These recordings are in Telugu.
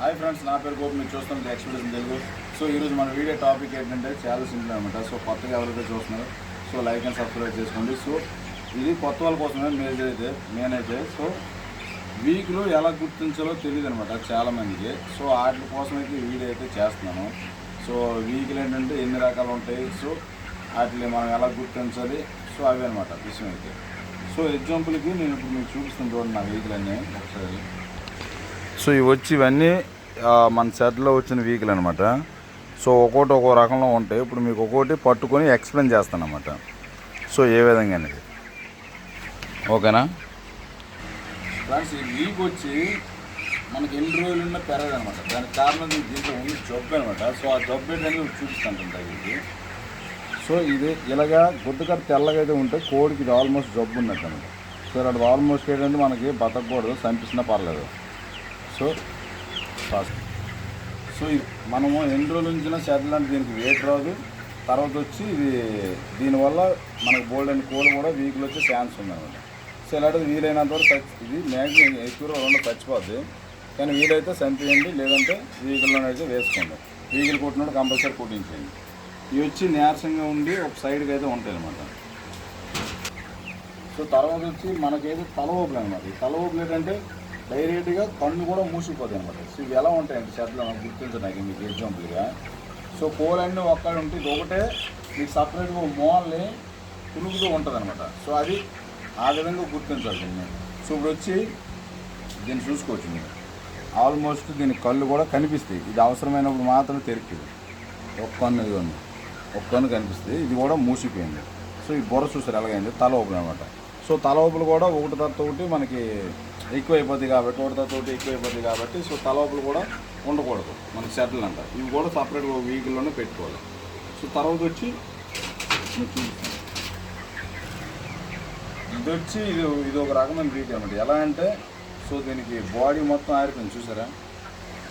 హాయ్ ఫ్రెండ్స్, నా పేరు గోపి. మీరు చూస్తున్నది ఎక్స్పీరియన్స్ తెలుగు. సో ఈరోజు మన వీడియో టాపిక్ ఏంటంటే చాలా సింపుల్ అనమాట. సో కొత్తగా ఎవరైతే చూస్తున్నారో సో లైక్ అండ్ సబ్స్క్రైబ్ చేసుకోండి. సో ఇది కొత్త వాళ్ళ కోసమే నేనైతే సో వీక్లో ఎలా గుర్తించాలో తెలియదు అనమాట చాలామందికి. సో వాటి కోసం అయితే ఈ వీడియో అయితే చేస్తున్నాను. సో వీక్లు ఏంటంటే ఎన్ని రకాలు ఉంటాయి, సో వాటిని మనం ఎలా గుర్తించాలి, సో అవి అనమాట విషయం అయితే. సో ఎగ్జాంపుల్కి నేను ఇప్పుడు మీకు చూపిస్తాను చూడండి నా వీక్లు అన్నీ ఒకసారి. సో ఇవి వచ్చి ఇవన్నీ మన సెట్లో వచ్చిన వీకులు అనమాట. సో ఒక్కోటి ఒక్కో రకంలో ఉంటాయి. ఇప్పుడు మీకు ఒక్కోటి పట్టుకొని ఎక్స్ప్లెయిన్ చేస్తాను అనమాట. సో ఏ విధంగా అనేది ఓకేనా ఫ్రెండ్స్. ఈ వీక్ వచ్చి మనకి ఎన్ని రోజులున్నా పెరగదు అనమాట. దానికి కారణం దీంట్లో ఉంది జబ్బు అనమాట. సో ఆ జబ్బు ఏంటనేది చూపిస్తాను వీటికి. సో ఇది ఇలాగా గుడ్డకట్ట తెల్లగా అయితే ఉంటే కోడికి ఇది ఆల్మోస్ట్ జబ్బు ఉన్నట్టు అనమాట. సో అది ఆల్మోస్ట్ ఏంటంటే మనకి బతకూడదు, చంపించినా పర్లేదు. సో ఫస్ట్ సో మనము ఎన్ని రోజుల నుంచినా షెడ్లు అంటే దీనికి వెయిట్ రాదు. తర్వాత వచ్చి ఇది దీనివల్ల మనకు బోల్డ్ అండ్ కోళ్ళు కూడా వీక్లో వచ్చే ఛాన్స్ ఉందన్నమాట. సో ఇలాంటిది వీలైనంత వరకు ఇది మ్యాక్సిమం ఎక్కువ రెండు చచ్చిపోద్ది, కానీ వీలైతే చంపేయండి, లేదంటే వీకుల్లోనైతే వేసుకోండి. వీకులు కొట్టినప్పుడు కంపల్సరీ కుట్టించేయండి. ఇవి వచ్చి నీరసంగా ఉండి ఒక సైడ్కి అయితే ఉంటాయి అన్నమాట. సో తర్వాత వచ్చి మనకైతే తల ఊపులు అనమాట. ఈ తల ఊపులు ఏంటంటే డైరెక్ట్గా కళ్ళు కూడా మూసిపోతాయి అనమాట. సో ఇవి ఎలా ఉంటాయంటే షెడ్లో గుర్తించడానికి మీకు ఎగ్జాంపుల్గా. సో కోలన్నీ ఒక్కడే ఉంటే ఇది ఒకటే మీకు సపరేట్గా మోల్ని పులుగుతూ ఉంటుంది అనమాట. సో అది ఆ విధంగా గుర్తించాలి దీన్ని. సో ఇప్పుడు వచ్చి దీన్ని చూసుకోవచ్చు మీరు. ఆల్మోస్ట్ దీని కళ్ళు కూడా కనిపిస్తాయి. ఇది అవసరమైనప్పుడు మాత్రం తెరుకుతుంది. ఒక కన్ను ఇదిగోండి, ఒక కన్ను కనిపిస్తుంది. ఇది కూడా మూసిపోయింది. సో ఈ బొర చూసారు ఎలాగైంది తల ఊపులు అనమాట. సో తల ఊపులు కూడా ఒకటి తర్వాత ఒకటి మనకి ఎక్కువైపోద్ది కాబట్టి, ఒకటి తర్వాత ఒకటి ఎక్కువైపోద్ది కాబట్టి సో తల ఊపులు కూడా ఉండకూడదు మనకి షెడ్లు అంట. ఇవి కూడా సపరేట్గా వీకుల్లోనే పెట్టుకోవాలి. సో తర్వాత వచ్చి ఇది వచ్చి ఇది ఒక రకమైన వీక్ అనమాట. ఎలా అంటే సో దీనికి బాడీ మొత్తం ఆరిపోయింది చూసారా,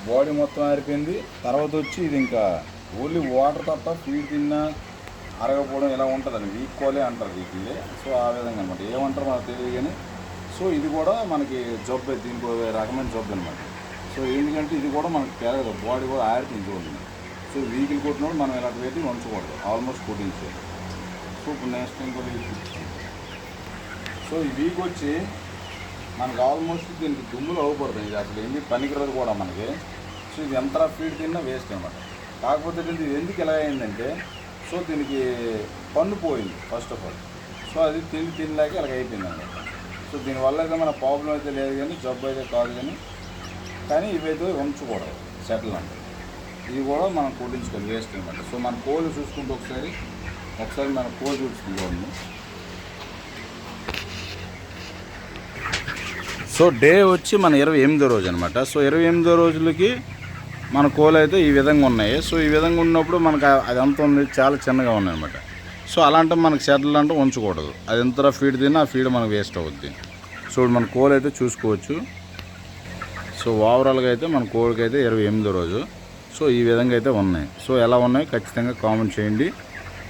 బాడీ మొత్తం ఆరిపోయింది. తర్వాత వచ్చి ఇది ఇంకా ఓన్లీ వాటర్ తప్ప ఫీడ్ తిన్నా అరగపోవడం ఇలా ఉంటుందండి. వీక్ కోలే అంటారు వీటిని. సో ఆ విధంగా అనమాట. ఏమంటారు మనకు తెలియదు కానీ సో ఇది కూడా మనకి జబ్బు, దీనికి రకమైన జబ్బు అనమాట. సో ఎందుకంటే ఇది కూడా మనకి పెరగదు, బాడీ కూడా ఆరిపోయింది చూడండి. సో వీకులు కొట్టినప్పుడు మనం ఇలాంటి పెట్టి ఉంచకూడదు, ఆల్మోస్ట్ కొట్టించేది. సో ఇప్పుడు నెక్స్ట్ ఇంకో వీక్ చూపిస్తాం. సో ఈ వీక్ వచ్చి మనకు ఆల్మోస్ట్ దీనికి దుమ్ములు అవ్వకూడదు. ఇది అసలు ఎందుకు పనికిరదు కూడా మనకి. సో ఇది ఎంత ఫీడ్ తిన్నా వేస్ట్ అనమాట. కాకపోతే ఇది ఎందుకు ఎలా అయిందంటే సో దీనికి పన్ను పోయింది ఫస్ట్ ఆఫ్ ఆల్. సో అది తినలేక ఇలాగ అయిపోయింది అనమాట. సో దీనివల్ల అయితే మన ప్రాబ్లం అయితే లేదు, కానీ జబ్బు అయితే కాదు. కానీ ఇవైతే ఉంచకూడదు సెటిల్ అంటే. ఇది కూడా మనం కొట్టించుకోవాలి, వేస్ట్ అనమాట. సో మన కోళ్ళు చూసుకుంటూ ఒకసారి మన కోళ్ళు చూసుకుంటాము. సో డే వచ్చి మన 28వ రోజు అనమాట. సో 28వ రోజులకి మన కోళ్ళు అయితే ఈ విధంగా ఉన్నాయి. సో ఈ విధంగా ఉన్నప్పుడు మనకు అది ఎంత ఉంది, చాలా చిన్నగా ఉన్నాయి అనమాట. సో అలాంటి మనకు షెడ్లు అంటే ఉంచకూడదు. అది ఎంత ఫీడ్ తిన్నా ఆ ఫీడ్ మనకు వేస్ట్ అవుద్ది. సో మన కోళ్ళు అయితే చూసుకోవచ్చు. సో ఓవరాల్గా అయితే మన కోళ్ళకి అయితే 28వ రోజు. సో ఈ విధంగా అయితే ఉన్నాయి. సో ఎలా ఉన్నాయి ఖచ్చితంగా కామెంట్ చేయండి.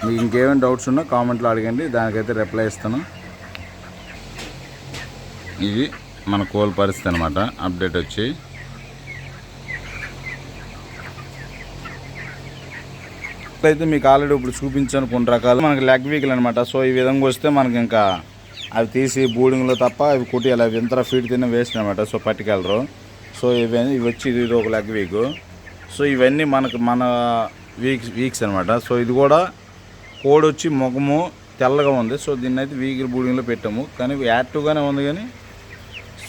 మీకు ఇంకేమైనా డౌట్స్ ఉన్నా కామెంట్లో అడగండి, దానికైతే రిప్లై ఇస్తాను. ఇది మన కోళ్ళ పరిస్థితి అనమాట. అప్డేట్ వచ్చి అయితే మీకు ఆల్రెడీ ఇప్పుడు చూపించాను కొన్ని రకాలు మనకి లెగ్ వీకులు అనమాట. సో ఈ విధంగా వస్తే మనకి ఇంకా అవి తీసి బూడింగ్లో తప్ప అవి కుట్టియాలి. అవి ఎంత ఫీడ్ తిన్న వేస్ట్ అనమాట. సో పట్టుకెళ్ళరు. సో ఇవి వచ్చి ఇది ఒక లెగ్ వీకు. సో ఇవన్నీ మన వీక్స్ అనమాట. సో ఇది కూడా కోడి వచ్చి ముఖము తెల్లగా ఉంది. సో దీన్ని అయితే వీకులు బూడింగ్లో పెట్టాము, కానీ యాక్టివ్గానే ఉంది. కానీ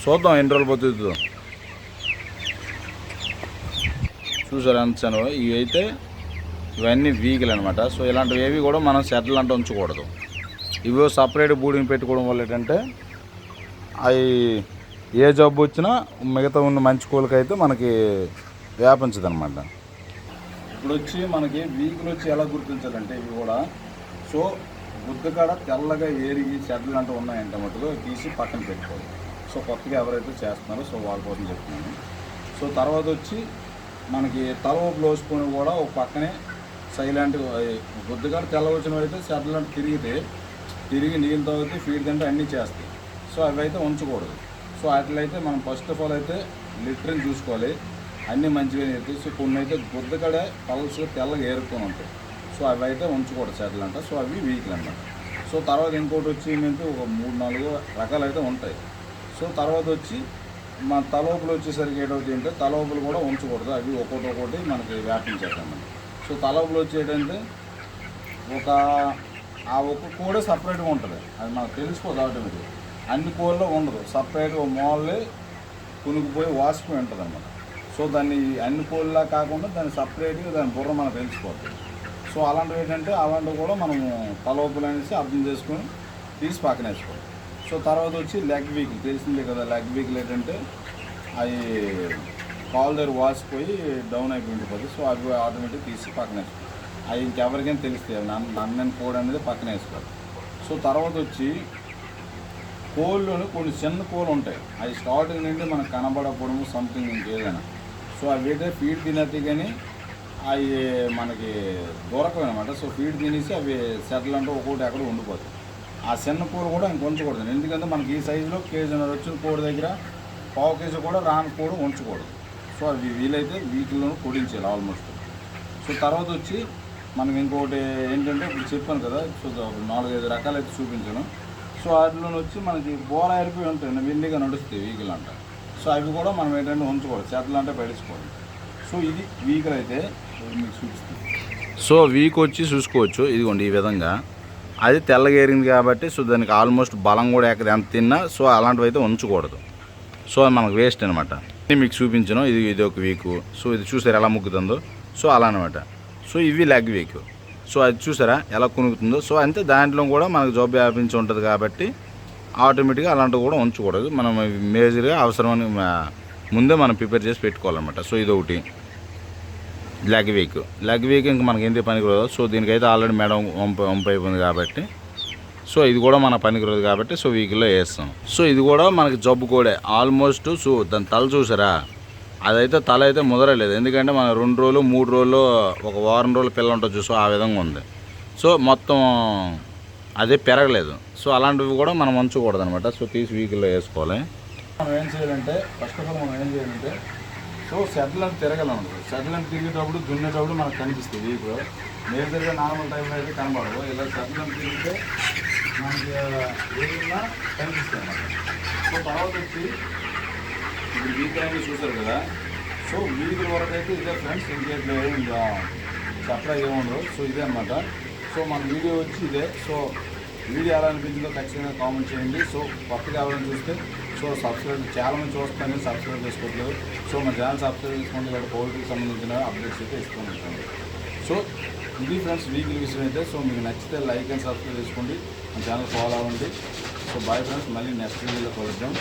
చూద్దాం ఎన్ని రోజులు బతుకుతుందో. చూసారు అంచాను. ఇవి అయితే ఇవన్నీ వీకులు అనమాట. సో ఇలాంటివి ఏవి కూడా మనం షెడ్లు అంటే ఉంచకూడదు. ఇవో సపరేట్ బూడింగ్ పెట్టుకోవడం వల్ల ఏంటంటే అవి ఏ జబ్బు వచ్చినా మిగతా ఉన్న మంచి కోళ్ళకైతే మనకి వ్యాపించదు అనమాట. ఇప్పుడు వచ్చి మనకి వీకులు వచ్చి ఎలా గుర్తించాలంటే ఇవి కూడా సో గుద్దకాడ తెల్లగా ఏరిగి షెడ్లు అంటే ఉన్నాయంటే మటుకు తీసి పక్కన పెట్టుకోవాలి. సో కొత్తగా ఎవరైతే చేస్తున్నారో సో వాళ్ళ కోసం చెప్తున్నాను. సో తర్వాత వచ్చి మనకి తల ఊపులు వేసుకొని కూడా ఒక పక్కనే సైలెంట్ గుద్దకాడ తెల్ల వచ్చినవి అయితే షెడ్లు అంటే తిరిగి నీళ్ళు తాగితే ఫీడ్ తింటే అన్నీ చేస్తాయి. సో అవి అయితే ఉంచకూడదు. సో అట్లయితే మనం ఫస్ట్ ఆఫ్ ఆల్ అయితే లిటర్ని చూసుకోవాలి. అన్నీ మంచిగా ఏరుతాయి. సో కొన్ని అయితే గుద్దకడే పల్స్గా తెల్లగా ఏరుకొని ఉంటాయి. సో అవి అయితే ఉంచకూడదు సెటిల్ అంట. సో అవి వీక్లు అన్నమాట. సో తర్వాత ఇంకోటి వచ్చి ఏంటంటే ఒక 3-4 రకాలు అయితే ఉంటాయి. సో తర్వాత వచ్చి మన తలోపులు వచ్చేసరికి ఏంటవుతాయి అంటే తలోపులు కూడా ఉంచకూడదు. అవి ఒక్కొక్కటి మనకి వ్యాపించేస్తామన్నమాట. సో తలోపులు వచ్చి ఏంటంటే ఆ ఒక్క కోడే సపరేట్గా ఉంటుంది. అది మనకు తెలిసిపోదు ఆటోమేటిక్గా. అన్ని కోళ్ళలో ఉండదు, సపరేట్గా మోళ్ళే కునిగిపోయి వాసిపోయి ఉంటుంది అన్నమాట. సో దాన్ని అన్ని కోళ్ళలా కాకుండా దాన్ని సపరేట్గా దాని బుర్ర మనకు తెలిసిపోతుంది. సో అలాంటివి ఏంటంటే అలాంటివి కూడా మనము తలోపులు అనేసి అర్థం చేసుకొని తీసి పక్కన వేసుకోవాలి. సో తర్వాత వచ్చి లెగ్ వీక్లు తెలిసిందే కదా. లెగ్ వీక్లు ఏంటంటే అవి కాల్ దగ్గర వాసిపోయి డౌన్ అయిపోయి ఉంటుంది. సో అవి ఆటోమేటిక్ తీసి పక్కన వేసుకోవాలి. అవి ఇంకెవరికైనా తెలుస్తాయి. నన్నని కోడ్ అనేది పక్కన వేసుకోవాలి. సో తర్వాత వచ్చి కోళ్ళలోని కొన్ని చిన్న కోళ్ళు ఉంటాయి. అవి స్టార్టింగ్ నుండి మనకు కనబడకపోవడము సంథింగ్ ఇంకేదైనా. సో అవి అయితే ఫీడ్ తినేది కానీ అవి మనకి దొరకవు అనమాట. సో ఫీడ్ తినేసి అవి సెటిల్ అంటే ఒక్కొక్కటి ఎక్కడ ఉండిపోతాయి. ఆ చిన్న కూర కూడా ఉంచకూడదు. ఎందుకంటే మనకి ఈ సైజులో కేజీన్నర వచ్చిన కోడి దగ్గర పావు కేజీ కూడా రాని కూడా ఉంచకూడదు. సో అవి వీలైతే వీటిలోనూ పొడించాలి ఆల్మోస్ట్. సో తర్వాత వచ్చి మనం ఇంకోటి ఏంటంటే ఇప్పుడు చెప్పాను కదా. సో 4-5 రకాలు అయితే చూపించాను. సో వాటిలో వచ్చి మనకి బోర అయిపోయి ఉంటాయి, మెల్లిగా నడుస్తాయి వీకులు అంట. సో అవి కూడా మనం ఏంటంటే ఉంచకూడదు, చేతులు అంటే పడేసుకోవాలి. సో ఇది వీకులు అయితే మీకు చూపిస్తుంది. సో వీక్ వచ్చి చూసుకోవచ్చు. ఇదిగోండి ఈ విధంగా అది తెల్లగా ఏరింది కాబట్టి సో దానికి ఆల్మోస్ట్ బలం కూడా ఎక్కడ ఎంత తిన్నా. సో అలాంటివి అయితే ఉంచకూడదు. సో అది మనకు వేస్ట్ అనమాట. మీకు చూపించను. ఇది ఒక వీకు. సో ఇది చూసారు ఎలా ముగ్గుతుందో. సో అలా అనమాట. సో ఇవి లెగ్ వీక్. సో అది చూసారా ఎలా కొనుక్కుతుందో. సో అంతే దాంట్లో కూడా మనకు జబ్బు వ్యాపించి ఉంటుంది కాబట్టి ఆటోమేటిక్గా అలాంటివి కూడా ఉంచకూడదు. మనం మేజర్గా అవసరమని ముందే మనం ప్రిపేర్ చేసి పెట్టుకోవాలన్నమాట. సో ఇది ఒకటి లెగ్ వీక్ ఇంకా మనకి ఏంటి పనికిరాదు. సో దీనికైతే ఆల్రెడీ మేడం వంపు అయిపోయింది కాబట్టి సో ఇది కూడా మన పనికిరాదు కాబట్టి సో వీక్లో వేస్తాం. సో ఇది కూడా మనకి జబ్బు కూడా ఆల్మోస్ట్. సో దాని తల చూసారా, అదైతే తల అయితే ముదరలేదు. ఎందుకంటే మన 2 రోజులు 3 రోజులు ఒక వారం రోజులు పిల్ల ఉంటుంది చూసు ఆ విధంగా ఉంది. సో మొత్తం అదే పెరగలేదు. సో అలాంటివి కూడా మనం ఉంచకూడదు అనమాట. సో తీసి వీక్లో వేసుకోవాలి. మనం ఏం చేయాలంటే ఫస్ట్ ఆఫ్ ఆల్ మనం ఏం చేయాలంటే సో సెటిల్ అని తిరగాలన్నమాట. సెటిల్ అని తిరిగేటప్పుడు దున్నేటప్పుడు మనకు కనిపిస్తుంది. వీక్లో మేజర్గా నార్మల్ టైంలో అయితే కనబడవు. ఇలా సెటిల్ అని తిరిగితే మనకి ఏదైనా కనిపిస్తుంది అన్నమాట. సో తర్వాత వచ్చి ఇప్పుడు వీక్ అనేది చూసారు కదా. సో వీకుల వరకు అయితే ఇదే ఫ్రెండ్స్. ఇంకేట్లో ఇంకా సప్లై ఏముండదు. సో ఇదే అనమాట. సో మన వీడియో వచ్చి ఇదే. సో వీడియో ఎలా అనిపించిందో ఖచ్చితంగా కామెంట్ చేయండి. సో కొత్తగా ఎవరైనా చూస్తే సో సబ్స్క్రైబ్ చాలామంది చూస్తాను సబ్స్క్రైబ్ చేసుకోవట్లేదు. సో మన ఛానల్ సబ్స్క్రైబ్ చేసుకోండి. ఇక్కడ పౌల్ట్రీకి సంబంధించిన అప్డేట్స్ అయితే ఇస్తుంటాను. సో ఇది ఫ్రెండ్స్ వీక్లీ విషయం అయితే. సో మీకు నచ్చితే లైక్ అండ్ సబ్స్క్రైబ్ చేసుకోండి. మన ఛానల్ ఫాలో అవ్వండి. సో బాయ్ ఫ్రెండ్స్, మళ్ళీ నెక్స్ట్ వీడియోలో కలుద్దాం.